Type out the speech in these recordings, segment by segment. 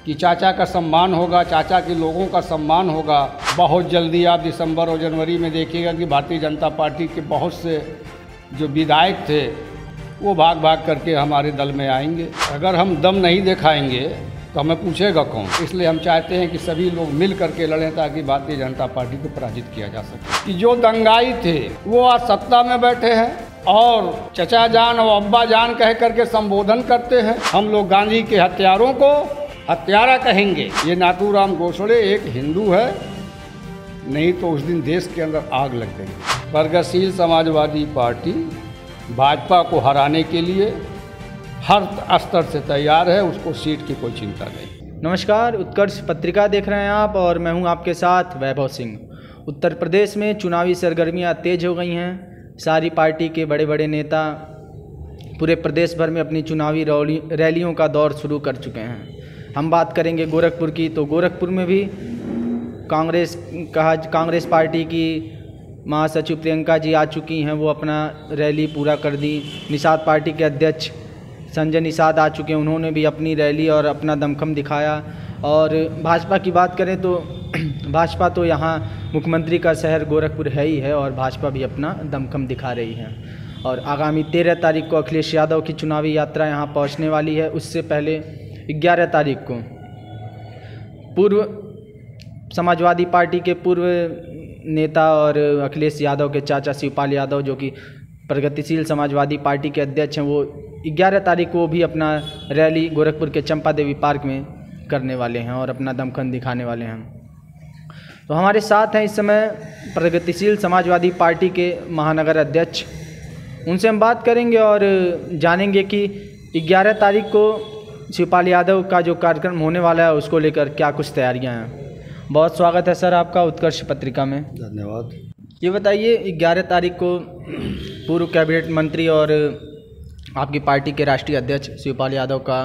कि चाचा का सम्मान होगा, चाचा के लोगों का सम्मान होगा। बहुत जल्दी आप दिसंबर और जनवरी में देखिएगा कि भारतीय जनता पार्टी के बहुत से जो विधायक थे वो भाग भाग करके हमारे दल में आएंगे। अगर हम दम नहीं दिखाएंगे तो हमें पूछेगा कौन। इसलिए हम चाहते हैं कि सभी लोग मिल करके लड़ें ताकि भारतीय जनता पार्टी को पराजित किया जा सके। कि जो दंगाई थे वो आज सत्ता में बैठे हैं और चचा जान और अब्बा जान कह करके संबोधन करते हैं। हम लोग गांधी के हत्यारों को हत्यारा कहेंगे। ये नाथूराम गोडसे एक हिंदू है, नहीं तो उस दिन देश के अंदर आग लग गई। प्रगतिशील समाजवादी पार्टी भाजपा को हराने के लिए हर स्तर से तैयार है, उसको सीट की कोई चिंता नहीं। नमस्कार, उत्कर्ष पत्रिका देख रहे हैं आप और मैं हूं आपके साथ वैभव सिंह। उत्तर प्रदेश में चुनावी सरगर्मियां तेज हो गई हैं। सारी पार्टी के बड़े बड़े नेता पूरे प्रदेश भर में अपनी चुनावी रैलियों का दौर शुरू कर चुके हैं। हम बात करेंगे गोरखपुर की, तो गोरखपुर में भी कांग्रेस पार्टी की महासचिव प्रियंका जी आ चुकी हैं। वो अपना रैली पूरा कर दी। निषाद पार्टी के अध्यक्ष संजय निषाद आ चुके हैं, उन्होंने भी अपनी रैली और अपना दमखम दिखाया। और भाजपा की बात करें तो भाजपा तो यहाँ मुख्यमंत्री का शहर गोरखपुर है ही है और भाजपा भी अपना दमखम दिखा रही है। और आगामी 13 तारीख को अखिलेश यादव की चुनावी यात्रा यहाँ पहुँचने वाली है। उससे पहले 11 तारीख को पूर्व समाजवादी पार्टी के पूर्व नेता और अखिलेश यादव के चाचा शिवपाल यादव, जो कि प्रगतिशील समाजवादी पार्टी के अध्यक्ष हैं, वो 11 तारीख को भी अपना रैली गोरखपुर के चंपा देवी पार्क में करने वाले हैं और अपना दमखम दिखाने वाले हैं। तो हमारे साथ हैं इस समय प्रगतिशील समाजवादी पार्टी के महानगर अध्यक्ष। उनसे हम बात करेंगे और जानेंगे कि 11 तारीख को शिवपाल यादव का जो कार्यक्रम होने वाला है उसको लेकर क्या कुछ तैयारियां हैं। बहुत स्वागत है सर आपका उत्कर्ष पत्रिका में। धन्यवाद। ये बताइए, 11 तारीख को पूर्व कैबिनेट मंत्री और आपकी पार्टी के राष्ट्रीय अध्यक्ष शिवपाल यादव का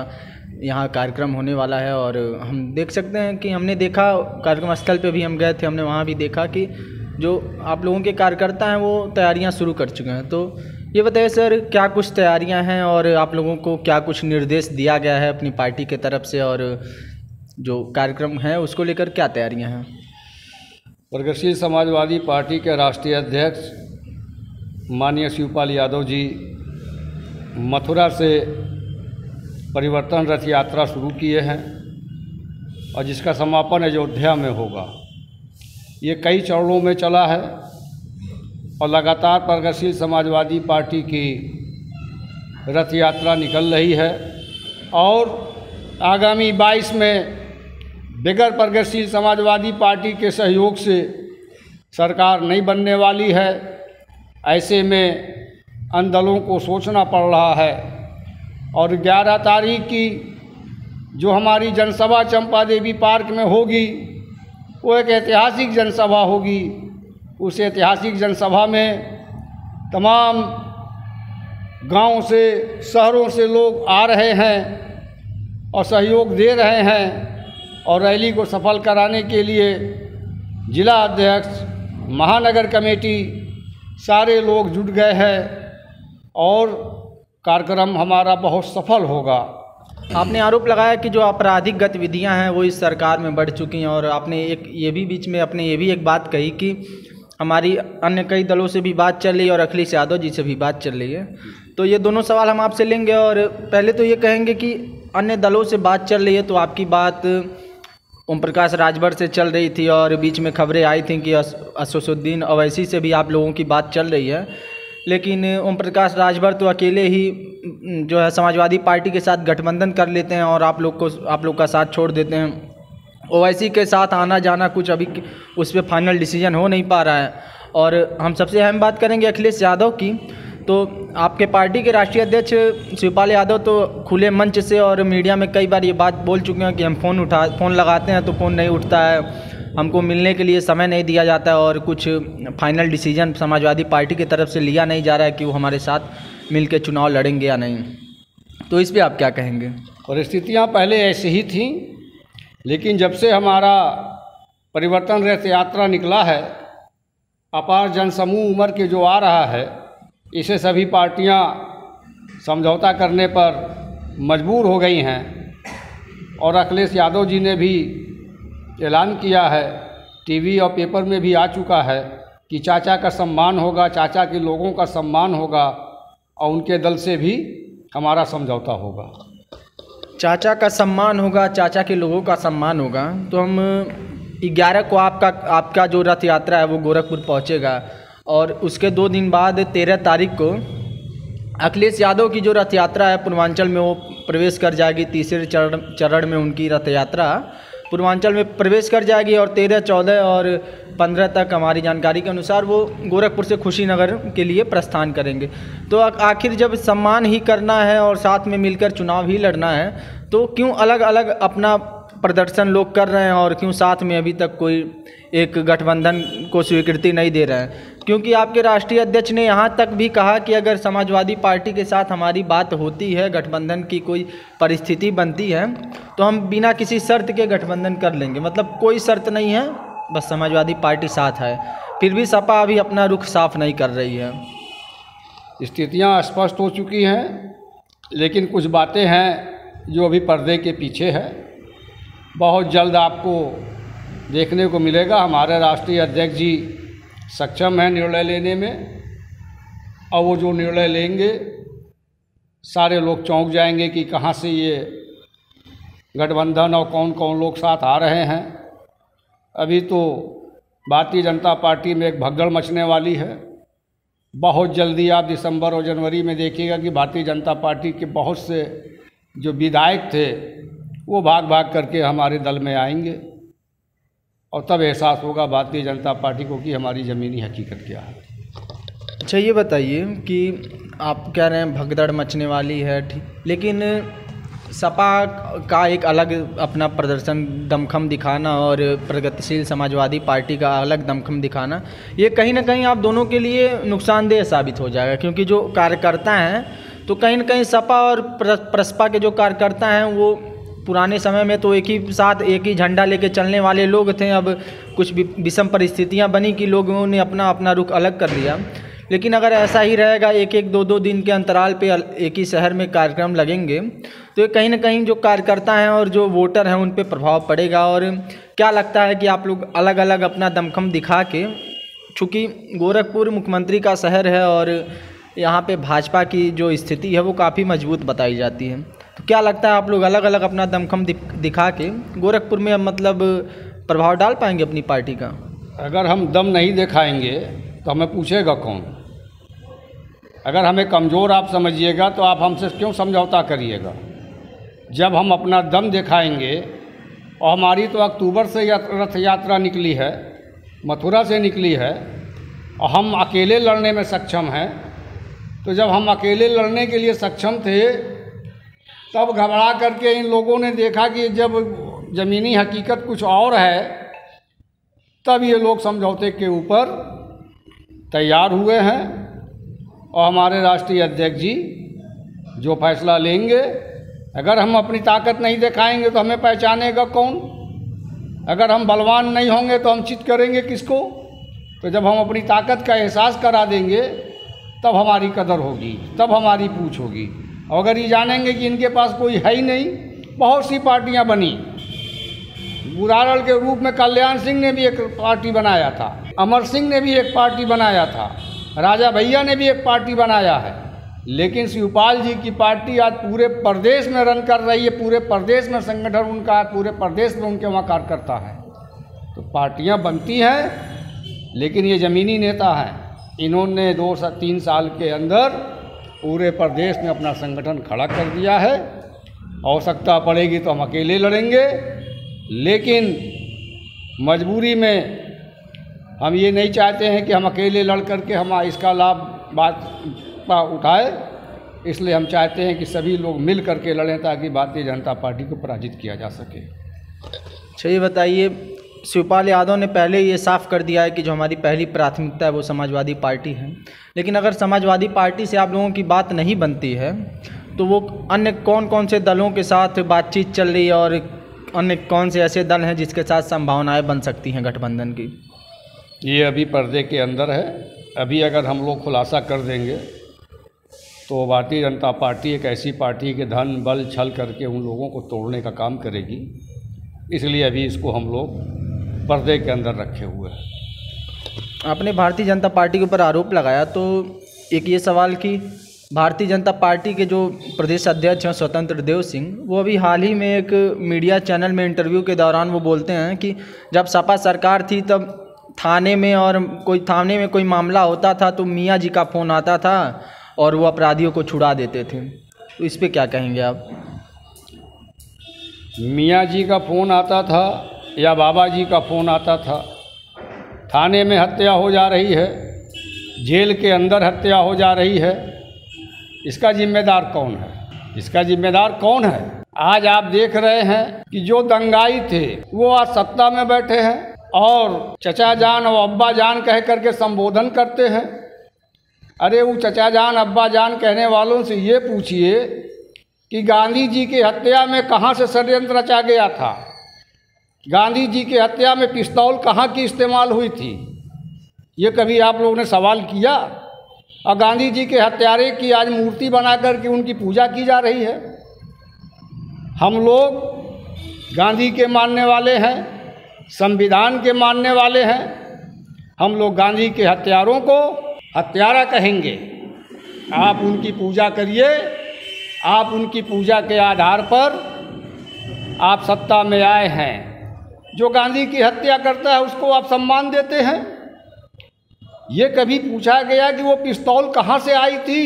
यहाँ कार्यक्रम होने वाला है और हम देख सकते हैं कि हमने देखा कार्यक्रम स्थल पे भी हम गए थे, हमने वहाँ भी देखा कि जो आप लोगों के कार्यकर्ता हैं वो तैयारियाँ शुरू कर चुके हैं। तो ये बताइए सर, क्या कुछ तैयारियाँ हैं और आप लोगों को क्या कुछ निर्देश दिया गया है अपनी पार्टी के तरफ से, और जो कार्यक्रम है उसको लेकर क्या तैयारियां हैं? प्रगतिशील समाजवादी पार्टी के राष्ट्रीय अध्यक्ष माननीय शिवपाल यादव जी मथुरा से परिवर्तन रथ यात्रा शुरू किए हैं और जिसका समापन अयोध्या में होगा। ये कई चरणों में चला है और लगातार प्रगतिशील समाजवादी पार्टी की रथ यात्रा निकल रही है और आगामी 22 में बगैर प्रगतिशील समाजवादी पार्टी के सहयोग से सरकार नहीं बनने वाली है। ऐसे में अन्य दलों को सोचना पड़ रहा है और 11 तारीख की जो हमारी जनसभा चंपा देवी पार्क में होगी वो एक ऐतिहासिक जनसभा होगी। उस ऐतिहासिक जनसभा में तमाम गांव से शहरों से लोग आ रहे हैं और सहयोग दे रहे हैं और रैली को सफल कराने के लिए जिला अध्यक्ष, महानगर कमेटी सारे लोग जुट गए हैं और कार्यक्रम हमारा बहुत सफल होगा। आपने आरोप लगाया कि जो आपराधिक गतिविधियां हैं वो इस सरकार में बढ़ चुकी हैं और आपने बीच में एक बात कही कि हमारी अन्य कई दलों से भी बात चल रही है और अखिलेश यादव जी से भी बात चल रही है। तो ये दोनों सवाल हम आपसे लेंगे और पहले तो ये कहेंगे कि अन्य दलों से बात चल रही है, तो आपकी बात ओम प्रकाश राजभर से चल रही थी और बीच में खबरें आई थी कि असदुद्दीन ओवैसी से भी आप लोगों की बात चल रही है। लेकिन ओम प्रकाश राजभर तो अकेले ही जो है समाजवादी पार्टी के साथ गठबंधन कर लेते हैं और आप लोग का साथ छोड़ देते हैं। ओवैसी के साथ आना जाना कुछ अभी उस पर फाइनल डिसीजन हो नहीं पा रहा है। और हम सबसे अहम बात करेंगे अखिलेश यादव की। तो आपके पार्टी के राष्ट्रीय अध्यक्ष शिवपाल यादव तो खुले मंच से और मीडिया में कई बार ये बात बोल चुके हैं कि हम फ़ोन लगाते हैं तो फ़ोन नहीं उठता है, हमको मिलने के लिए समय नहीं दिया जाता है और कुछ फाइनल डिसीजन समाजवादी पार्टी की तरफ से लिया नहीं जा रहा है कि वो हमारे साथ मिल के चुनाव लड़ेंगे या नहीं। तो इस पर आप क्या कहेंगे? परिस्थितियाँ पहले ऐसी ही थी, लेकिन जब से हमारा परिवर्तन रथ यात्रा निकला है, अपार जनसमूह उम्र के जो आ रहा है, इसे सभी पार्टियां समझौता करने पर मजबूर हो गई हैं और अखिलेश यादव जी ने भी ऐलान किया है, टीवी और पेपर में भी आ चुका है कि चाचा का सम्मान होगा, चाचा के लोगों का सम्मान होगा और उनके दल से भी हमारा समझौता होगा। चाचा का सम्मान होगा, चाचा के लोगों का सम्मान होगा। तो हम 11 को आपका जो रथ यात्रा है वो गोरखपुर पहुंचेगा और उसके 2 दिन बाद 13 तारीख को अखिलेश यादव की जो रथ यात्रा है पूर्वांचल में वो प्रवेश कर जाएगी। तीसरे चरण में उनकी रथ यात्रा पूर्वांचल में प्रवेश कर जाएगी और 13, 14 और 15 तक हमारी जानकारी के अनुसार वो गोरखपुर से कुशीनगर के लिए प्रस्थान करेंगे। तो आखिर जब सम्मान ही करना है और साथ में मिलकर चुनाव ही लड़ना है तो क्यों अलग अलग अपना प्रदर्शन लोग कर रहे हैं और क्यों साथ में अभी तक कोई एक गठबंधन को स्वीकृति नहीं दे रहे हैं? क्योंकि आपके राष्ट्रीय अध्यक्ष ने यहाँ तक भी कहा कि अगर समाजवादी पार्टी के साथ हमारी बात होती है, गठबंधन की कोई परिस्थिति बनती है तो हम बिना किसी शर्त के गठबंधन कर लेंगे। मतलब कोई शर्त नहीं है, बस समाजवादी पार्टी साथ है। फिर भी सपा अभी अपना रुख साफ नहीं कर रही है। स्थितियाँ स्पष्ट हो चुकी हैं, लेकिन कुछ बातें हैं जो अभी पर्दे के पीछे है। बहुत जल्द आपको देखने को मिलेगा। हमारे राष्ट्रीय अध्यक्ष जी सक्षम हैं निर्णय लेने में और वो जो निर्णय लेंगे सारे लोग चौंक जाएंगे कि कहाँ से ये गठबंधन और कौन कौन लोग साथ आ रहे हैं। अभी तो भारतीय जनता पार्टी में एक भगदड़ मचने वाली है। बहुत जल्दी आप दिसंबर और जनवरी में देखिएगा कि भारतीय जनता पार्टी के बहुत से जो विधायक थे वो भाग भाग करके हमारे दल में आएंगे और तब एहसास होगा भारतीय जनता पार्टी को कि हमारी ज़मीनी हकीकत क्या है। अच्छा, ये बताइए कि आप कह रहे हैं भगदड़ मचने वाली है, ठीक, लेकिन सपा का एक अलग अपना प्रदर्शन दमखम दिखाना और प्रगतिशील समाजवादी पार्टी का अलग दमखम दिखाना, ये कहीं ना कहीं आप दोनों के लिए नुकसानदेह साबित हो जाएगा। क्योंकि जो कार्यकर्ता हैं तो कहीं ना कहीं सपा और प्रसपा के जो कार्यकर्ता हैं वो पुराने समय में तो एक ही साथ एक ही झंडा लेके चलने वाले लोग थे। अब कुछ विषम परिस्थितियां बनी कि लोगों ने अपना अपना रुख अलग कर लिया। लेकिन अगर ऐसा ही रहेगा, एक एक 2 दिन के अंतराल पे एक ही शहर में कार्यक्रम लगेंगे तो ये कहीं ना कहीं जो कार्यकर्ता हैं और जो वोटर हैं उन पे प्रभाव पड़ेगा। और क्या लगता है कि आप लोग अलग अलग अपना दमखम दिखा के, चूँकि गोरखपुर मुख्यमंत्री का शहर है और यहाँ पे भाजपा की जो स्थिति है वो काफ़ी मजबूत बताई जाती है, तो क्या लगता है आप लोग अलग अलग अपना दमखम दिखा के गोरखपुर में मतलब प्रभाव डाल पाएंगे अपनी पार्टी का? अगर हम दम नहीं दिखाएंगे तो हमें पूछेगा कौन? अगर हमें कमज़ोर आप समझिएगा तो आप हमसे क्यों समझौता करिएगा? जब हम अपना दम दिखाएंगे, और हमारी तो अक्टूबर से रथ यात्रा निकली है, मथुरा से निकली है, और हम अकेले लड़ने में सक्षम हैं। तो जब हम अकेले लड़ने के लिए सक्षम थे तब घबरा करके इन लोगों ने देखा कि जब ज़मीनी हकीकत कुछ और है तब ये लोग समझौते के ऊपर तैयार हुए हैं। और हमारे राष्ट्रीय अध्यक्ष जी जो फैसला लेंगे, अगर हम अपनी ताकत नहीं दिखाएंगे तो हमें पहचानेगा कौन? अगर हम बलवान नहीं होंगे तो हम चित करेंगे किसको? तो जब हम अपनी ताकत का एहसास करा देंगे तब हमारी कदर होगी, तब हमारी पूछ होगी। और अगर ये जानेंगे कि इनके पास कोई है ही नहीं, बहुत सी पार्टियां बनी। उदाहरण के रूप में कल्याण सिंह ने भी एक पार्टी बनाया था, अमर सिंह ने भी एक पार्टी बनाया था, राजा भैया ने भी एक पार्टी बनाया है। लेकिन शिवपाल जी की पार्टी आज पूरे प्रदेश में रन कर रही है, पूरे प्रदेश में संगठन उनका, पूरे प्रदेश में उनके वहाँ कार्यकर्ता है। तो पार्टियाँ बनती हैं, लेकिन ये ज़मीनी नेता हैं। इन्होंने 2 से 3 साल के अंदर पूरे प्रदेश में अपना संगठन खड़ा कर दिया है। आवश्यकता पड़ेगी तो हम अकेले लड़ेंगे, लेकिन मजबूरी में हम ये नहीं चाहते हैं कि हम अकेले लड़ करके हम इसका लाभ उठाए। इसलिए हम चाहते हैं कि सभी लोग मिल करके लड़ें ताकि भारतीय जनता पार्टी को पराजित किया जा सके। अच्छा, ये बताइए, शिवपाल यादव ने पहले ये साफ कर दिया है कि जो हमारी पहली प्राथमिकता है वो समाजवादी पार्टी है। लेकिन अगर समाजवादी पार्टी से आप लोगों की बात नहीं बनती है तो वो अन्य कौन कौन से दलों के साथ बातचीत चल रही है और अन्य कौन से ऐसे दल हैं जिसके साथ संभावनाएं बन सकती हैं गठबंधन की? ये अभी पर्दे के अंदर है। अभी अगर हम लोग खुलासा कर देंगे तो भारतीय जनता पार्टी एक ऐसी पार्टी के धन बल छल करके उन लोगों को तोड़ने का काम करेगी, इसलिए अभी इसको हम लोग पर्दे के अंदर रखे हुए हैं। आपने भारतीय जनता पार्टी के ऊपर आरोप लगाया, तो एक ये सवाल कि भारतीय जनता पार्टी के जो प्रदेश अध्यक्ष हैं स्वतंत्र देव सिंह, वो अभी हाल ही में एक मीडिया चैनल में इंटरव्यू के दौरान वो बोलते हैं कि जब सपा सरकार थी तब थाने में कोई मामला होता था तो मियाँ जी का फ़ोन आता था और वो अपराधियों को छुड़ा देते थे। तो इस पे क्या कहेंगे आप? मियाँ जी का फ़ोन आता था या बाबा जी का फ़ोन आता था, थाने में हत्या हो जा रही है, जेल के अंदर हत्या हो जा रही है, इसका जिम्मेदार कौन है? इसका जिम्मेदार कौन है? आज आप देख रहे हैं कि जो दंगाई थे वो आज सत्ता में बैठे हैं और चचा जान और अब्बा जान कह करके संबोधन करते हैं। अरे वो चचा जान अब्बा जान कहने वालों से ये पूछिए कि गांधी जी की हत्या में कहाँ से षड्यंत्र रचा गया था, गांधी जी की हत्या में पिस्तौल कहाँ की इस्तेमाल हुई थी, ये कभी आप लोगों ने सवाल किया? और गांधी जी के हत्यारे की आज मूर्ति बना करके उनकी पूजा की जा रही है। हम लोग गांधी के मानने वाले हैं, संविधान के मानने वाले हैं, हम लोग गांधी के हत्यारों को हत्यारा कहेंगे। आप उनकी पूजा करिए, आप उनकी पूजा के आधार पर आप सत्ता में आए हैं। जो गांधी की हत्या करता है उसको आप सम्मान देते हैं। ये कभी पूछा गया कि वो पिस्तौल कहाँ से आई थी?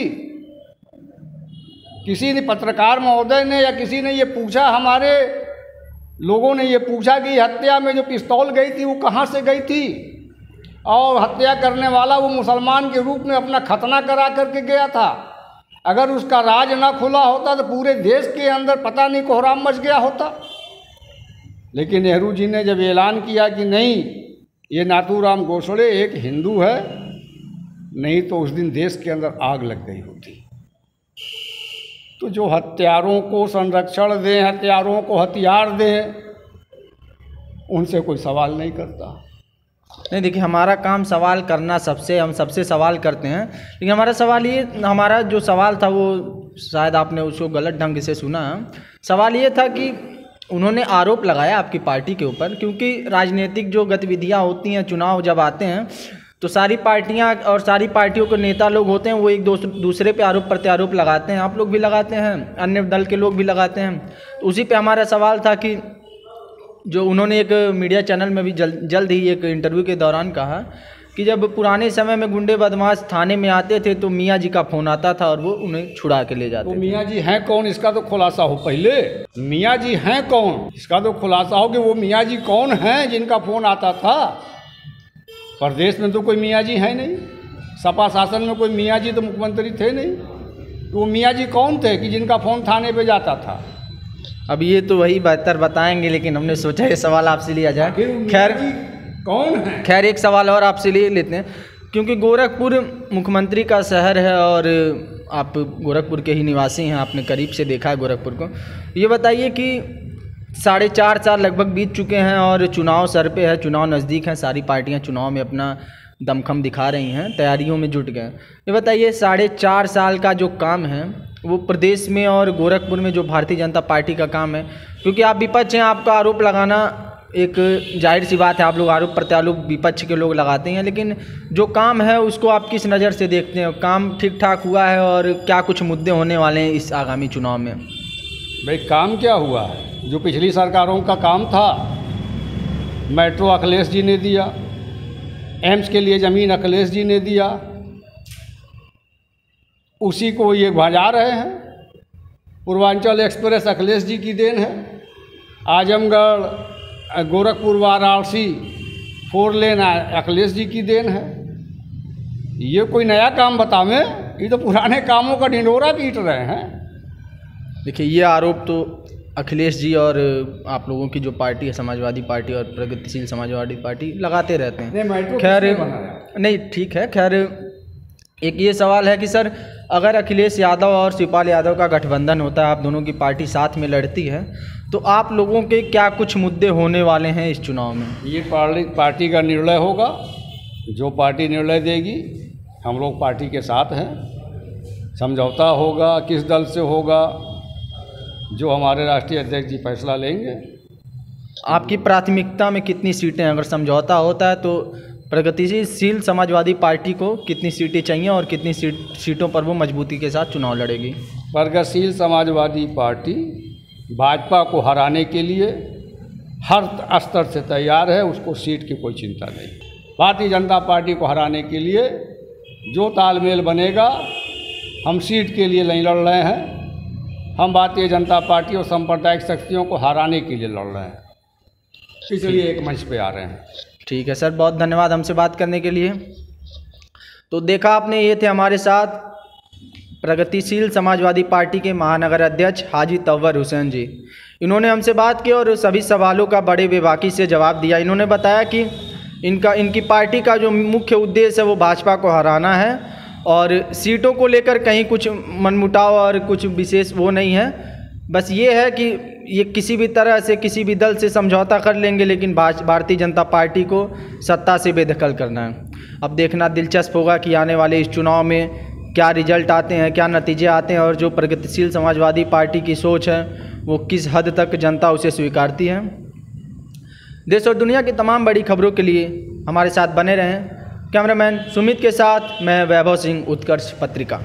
किसी ने, पत्रकार महोदय ने या किसी ने ये पूछा, हमारे लोगों ने ये पूछा कि हत्या में जो पिस्तौल गई थी वो कहाँ से गई थी? और हत्या करने वाला वो मुसलमान के रूप में अपना खतना करा करके गया था। अगर उसका राज ना खुला होता तो पूरे देश के अंदर पता नहीं कोहराम मच गया होता। लेकिन नेहरू जी ने जब ऐलान किया कि नहीं, ये नाथूराम गोडसे एक हिंदू है, नहीं तो उस दिन देश के अंदर आग लग गई होती। तो जो हत्यारों को संरक्षण दें, हत्यारों को हथियार दें, उनसे कोई सवाल नहीं करता। नहीं, देखिए, हमारा काम सवाल करना, हम सबसे सवाल करते हैं, लेकिन हमारा जो सवाल था वो शायद आपने उसको गलत ढंग से सुना। सवाल ये था कि उन्होंने आरोप लगाया आपकी पार्टी के ऊपर, क्योंकि राजनीतिक जो गतिविधियां होती हैं, चुनाव जब आते हैं तो सारी पार्टियां और सारी पार्टियों के नेता लोग होते हैं, वो एक दूसरे पे आरोप प्रत्यारोप लगाते हैं। आप लोग भी लगाते हैं, अन्य दल के लोग भी लगाते हैं। तो उसी पे हमारा सवाल था कि जो उन्होंने एक मीडिया चैनल में भी जल्द ही एक इंटरव्यू के दौरान कहा कि जब पुराने समय में गुंडे बदमाश थाने में आते थे तो मियाँ जी का फ़ोन आता था और वो उन्हें छुड़ा के ले जाते। तो मियाँ जी हैं कौन, इसका तो खुलासा हो पहले। मियाँ जी हैं कौन, इसका तो खुलासा हो कि वो मियाँ जी कौन हैं जिनका फ़ोन आता था। प्रदेश में तो कोई मियाँ जी है नहीं, सपा शासन में कोई मियाँ जी तो मुख्यमंत्री थे नहीं, तो वो मियाँ जी कौन थे कि जिनका फ़ोन थाने पे जाता था? अब ये तो वही बेहतर बताएंगे, लेकिन हमने सोचा ये सवाल आपसे लिया जाए। खैर, कौन है? खैर, एक सवाल और आपसे ले लेते हैं, क्योंकि गोरखपुर मुख्यमंत्री का शहर है और आप गोरखपुर के ही निवासी हैं, आपने करीब से देखा है गोरखपुर को। ये बताइए कि 4.5 साल लगभग बीत चुके हैं और चुनाव सर पे है, चुनाव नज़दीक हैं, सारी पार्टियां चुनाव में अपना दमखम दिखा रही हैं, तैयारियों में जुट गए। ये बताइए 4.5 साल का जो काम है वो प्रदेश में और गोरखपुर में जो भारतीय जनता पार्टी का काम है, क्योंकि आप विपक्ष हैं, आपका आरोप लगाना एक जाहिर सी बात है, आप लोग आरोप प्रत्यारोप विपक्ष के लोग लगाते हैं, लेकिन जो काम है उसको आप किस नज़र से देखते हैं? काम ठीक ठाक हुआ है और क्या कुछ मुद्दे होने वाले हैं इस आगामी चुनाव में? भाई, काम क्या हुआ है? जो पिछली सरकारों का काम था, मेट्रो अखिलेश जी ने दिया, एम्स के लिए ज़मीन अखिलेश जी ने दिया, उसी को ये भजा रहे हैं। पूर्वांचल एक्सप्रेस अखिलेश जी की देन है। आजमगढ़ गोरखपुर वाराणसी 4 लेन अखिलेश जी की देन है। ये कोई नया काम बतावें? ये तो पुराने कामों का ढिंढोरा पीट रहे हैं। देखिए, ये आरोप तो अखिलेश जी और आप लोगों की जो पार्टी है, समाजवादी पार्टी और प्रगतिशील समाजवादी पार्टी, लगाते रहते हैं। खैर, नहीं, ठीक है। खैर, एक ये सवाल है कि सर, अगर अखिलेश यादव और शिवपाल यादव का गठबंधन होता है, आप दोनों की पार्टी साथ में लड़ती है, तो आप लोगों के क्या कुछ मुद्दे होने वाले हैं इस चुनाव में? ये पार्टी का निर्णय होगा। जो पार्टी निर्णय देगी, हम लोग पार्टी के साथ हैं। समझौता होगा, किस दल से होगा, जो हमारे राष्ट्रीय अध्यक्ष जी फैसला लेंगे। आपकी प्राथमिकता में कितनी सीटें हैं? अगर समझौता होता है तो प्रगतिशील समाजवादी पार्टी को कितनी सीटें चाहिए और कितनी सीटों पर वो मजबूती के साथ चुनाव लड़ेगी? प्रगतिशील समाजवादी पार्टी भाजपा को हराने के लिए हर स्तर से तैयार है, उसको सीट की कोई चिंता नहीं। भारतीय जनता पार्टी को हराने के लिए जो तालमेल बनेगा, हम सीट के लिए नहीं लड़ रहे हैं, हम भारतीय जनता पार्टी और सांप्रदायिक शक्तियों को हराने के लिए लड़ रहे हैं, इसलिए एक मंच पे आ रहे हैं। ठीक है सर, बहुत धन्यवाद हमसे बात करने के लिए। तो देखा आपने, ये थे हमारे साथ प्रगतिशील समाजवादी पार्टी के महानगर अध्यक्ष हाजी तव्वर हुसैन जी। इन्होंने हमसे बात की और सभी सवालों का बड़े बेबाकी से जवाब दिया। इन्होंने बताया कि इनकी पार्टी का जो मुख्य उद्देश्य है वो भाजपा को हराना है और सीटों को लेकर कहीं कुछ मनमुटाव और कुछ विशेष वो नहीं है। बस ये है कि ये किसी भी तरह से किसी भी दल से समझौता कर लेंगे, लेकिन भारतीय जनता पार्टी को सत्ता से बेदखल करना है। अब देखना दिलचस्प होगा कि आने वाले इस चुनाव में क्या रिजल्ट आते हैं, क्या नतीजे आते हैं और जो प्रगतिशील समाजवादी पार्टी की सोच है वो किस हद तक जनता उसे स्वीकारती है। देश और दुनिया की तमाम बड़ी खबरों के लिए हमारे साथ बने रहें। कैमरामैन सुमित के साथ मैं वैभव सिंह, उत्कर्ष पत्रिका।